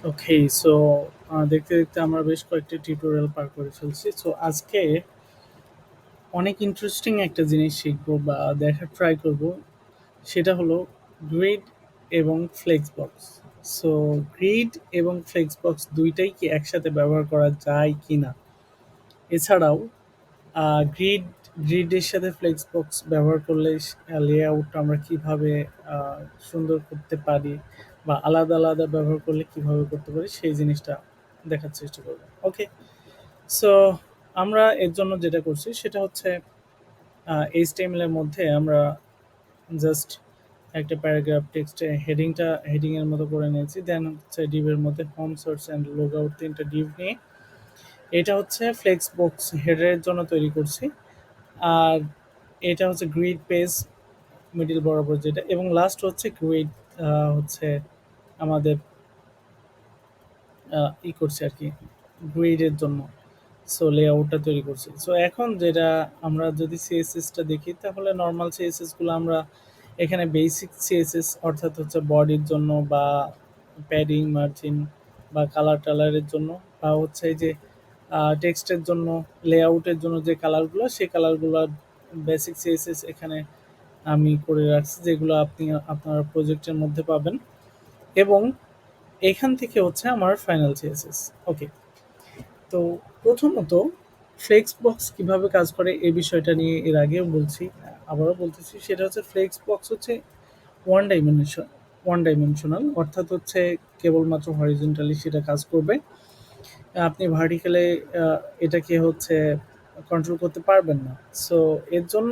ওকে, so দেখতে দেখতে আমরা বেশ কয়েকটি টিউটোরিয়াল পার করে ফেলছি। সো আজকে অনেক ইন্টারেস্টিং একটা জিনিস শিখবো বা দেখার ট্রাই করব, সেটা হলো গ্রিড এবং ফ্লেক্স বক্স। সো গ্রিড এবং ফ্লেক্স বক্স দুইটাই কি একসাথে ব্যবহার করা যায় কি না, এছাড়াও গ্রিড গ্রিডের সাথে ফ্লেক্স বক্স ব্যবহার করলে লেআউটটা আমরা কিভাবে আহ, সুন্দর করতে পারি বা আলাদা আলাদা ব্যবহার করলে কিভাবে করতে পারি সেই জিনিসটা দেখার চেষ্টা করব। ওকে, সো আমরা এর জন্য যেটা করছি সেটা হচ্ছে এইচটিএমএল এর মধ্যে আমরা জাস্ট একটা প্যারাগ্রাফ টেক্সটে হেডিং এর মতো করে নিয়েছি। দেন হচ্ছে ডিভ এর মধ্যে home source and log out তিনটা ডিভ নিয়ে এটা হচ্ছে ফ্লেক্স বক্স হেডারের জন্য তৈরি করছি। আর এটা হচ্ছে গ্রিড পেজ মিডিল বরাবর যেটা, এবং লাস্ট হচ্ছে গ্রিড হচ্ছে আমাদের ই করছি আর কি, গ্রিডের জন্য। সো লেআউটটা তৈরি করছি। সো এখন যেটা আমরা যদি সিএসএসটা দেখি, তাহলে নর্মাল সিএসএস গুলো আমরা এখানে বেসিক সিএসএস অর্থাৎ হচ্ছে বডির জন্য বা প্যাডিং মার্জিন বা কালার টালারের জন্য বা হচ্ছে এই যে টেক্সটের জন্য লেআউটের জন্য যে কালারগুলো, সেই কালারগুলো বেসিক সিএসএস এখানে আমি করে রাখছি, যেগুলো আপনি আপনার প্রজেক্টের মধ্যে পাবেন। এবং এখান থেকে হচ্ছে আমার ফাইনাল সিএসএস। ওকে, তো প্রথমত ফ্লেক্স বক্স কিভাবে কাজ করে এই বিষয়টা নিয়ে এর আগেও বলছি, আবারও বলতেছি। সেটা হচ্ছে ফ্লেক্স বক্স হচ্ছে ওয়ান ডাইমেনশনাল, অর্থাৎ হচ্ছে কেবলমাত্র হরিজন্টালি সেটা কাজ করবে। আপনি ভার্টিক্যালে এটাকে হচ্ছে কন্ট্রোল করতে পারবেন না। সো এর জন্য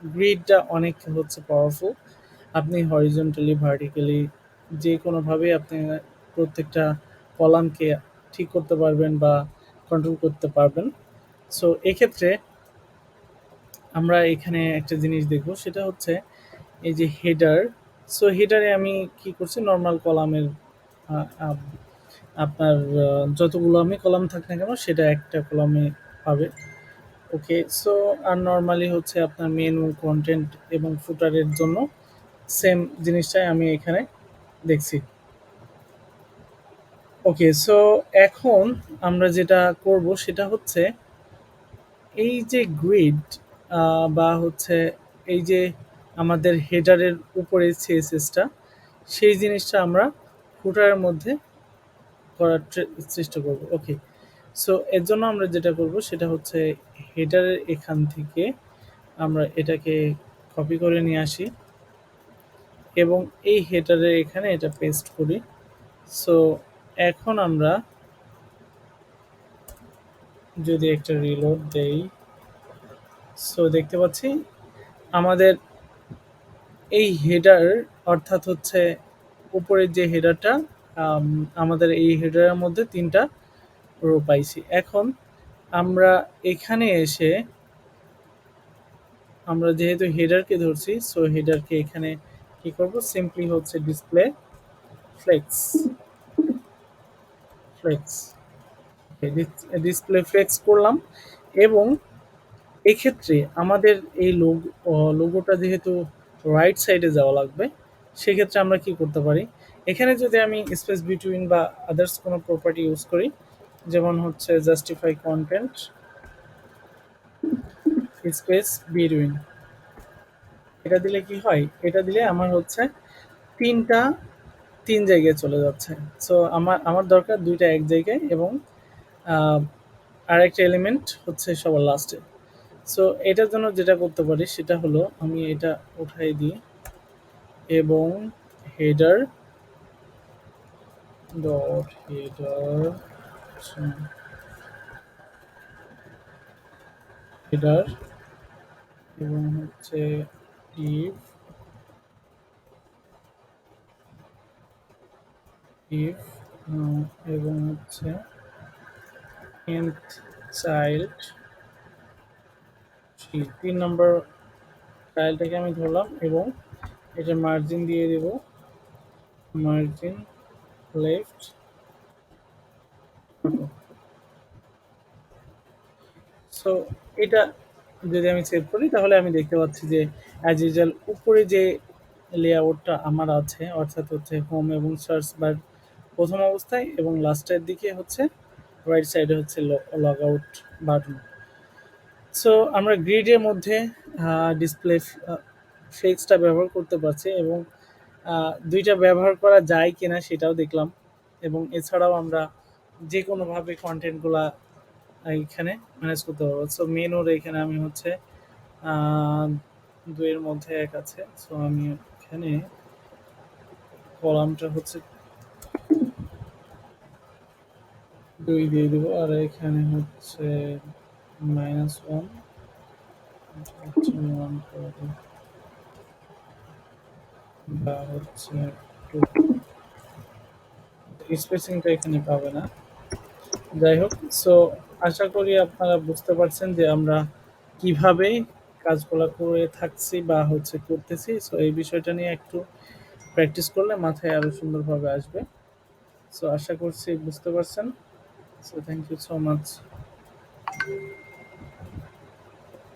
গ্রিডটা অনেক হচ্ছে পাওয়ারফুল। আপনি হরিজন্টালি ভার্টিক্যালি যে কোনোভাবেই আপনি প্রত্যেকটা কলামকে ঠিক করতে পারবেন বা কন্ট্রোল করতে পারবেন। সো এক্ষেত্রে আমরা এখানে একটা জিনিস দেখব, সেটা হচ্ছে এই যে হেডার। সো হেডারে আমি কি করছি, নর্মাল কলামের আপনার যতগুলো আমি কলাম থাক না কেন সেটা একটা কলামে পাবে। ওকে, সো আর নর্মালি হচ্ছে আপনার মেনু কন্টেন্ট এবং ফুটারের জন্য সেম জিনিসটাই আমি এখানে দেখছি। ওকে, সো এখন আমরা যেটা করব সেটা হচ্ছে এই যে গ্রিড বা হচ্ছে এই যে আমাদের হেডারের উপরে সিএসএসটা, সেই জিনিসটা আমরা ফুটারের মধ্যে করার চেষ্টা করব। ওকে, সো এর জন্য আমরা যেটা করব সেটা হচ্ছে হেডারের এখান থেকে আমরা এটাকে কপি করে নিয়ে আসি এবং এই হেডারের এখানে এটা পেস্ট করি। সো এখন আমরা যদি একটা রিলোড দেই, সো দেখতে পাচ্ছি আমাদের এই হেডার, অর্থাৎ হচ্ছে উপরের যে হেডারটা, আমাদের এই হেডারের মধ্যে তিনটা রো পাইছি। এখন আমরা এখানে এসে আমরা যেহেতু হেডারকে ধরছি, সো হেডারকে এখানে কি করব, সিম্পলি হচ্ছে display flex flex display flex করলাম। এবং এক্ষেত্রে আমাদের এই লোগোটা যেহেতু রাইট সাইডে যাওয়া লাগবে, সেক্ষেত্রে আমরা কি করতে পারি, এখানে যদি আমি স্পেস বিটুইন বা আদার্স কোনো প্রপার্টি ইউজ করি, যেমন হচ্ছে জাস্টিফাই কন্টেন্ট স্পেস বিটুইন, এটা দিলে কি হয়, এটা দিলে আমার হচ্ছে তিনটা তিন জায়গায় চলে যাচ্ছে। সো আমার আমার দরকার দুইটা এক জায়গায় এবং আহ, আরেকটা এলিমেন্ট হচ্ছে সবার লাস্টে। সো এটার জন্য যেটা করতে পারি সেটা হলো আমি এটা উঠাই দিই এবং হেডার ডট হেডার এবং হচ্ছে ইফ ইফ এবং হচ্ছে nth চাইল্ড তিন নম্বর চাইল্ডটাকে আমি ধরলাম এবং এটা মার্জিন দিয়ে দেব, মার্জিন লেফট। সো এটা যদি আমি সেভ করি, তাহলে আমি দেখতে পাচ্ছি যে অ্যাজ ইউজুয়াল উপরে যে লেআউটটা আমার আছে, অর্থাৎ হচ্ছে হোম এবং সার্চ বার প্রথম অবস্থায়, এবং লাস্টের দিকে হচ্ছে রাইট সাইডে হচ্ছে লগ আউট বাটন। সো আমরা গ্রিডের মধ্যে ডিসপ্লে ফ্লেক্সটা ব্যবহার করতে পারছি, এবং দুইটা ব্যবহার করা যায় কিনা সেটাও দেখলাম। এবং এছাড়াও আমরা যে কোনোভাবে কন্টেন্টগুলা এইখানে ম্যানেজ করতে পারবো। সো মেনুর এখানে আমি হচ্ছে আহ, দুইয়ের মধ্যে এক আছে, সো আমি এখানে কলামটা হচ্ছে দুই দিয়ে দিব, আর এখানে হচ্ছে -1, হচ্ছে 1 করে দিই, বা হচ্ছে 2। স্পেসিংটা এখানে পাবে না। যাই হোক, সো আশা করি আপনারা বুঝতে পারছেন যে আমরা কিভাবে কাজগুলো করে থাকছি বা হচ্ছে করতেছি। সো এই বিষয়টা নিয়ে একটু প্র্যাকটিস করলে মাথায় আরো সুন্দরভাবে আসবে। সো আশা করছি বুঝতে পারছেন। So thank you so much.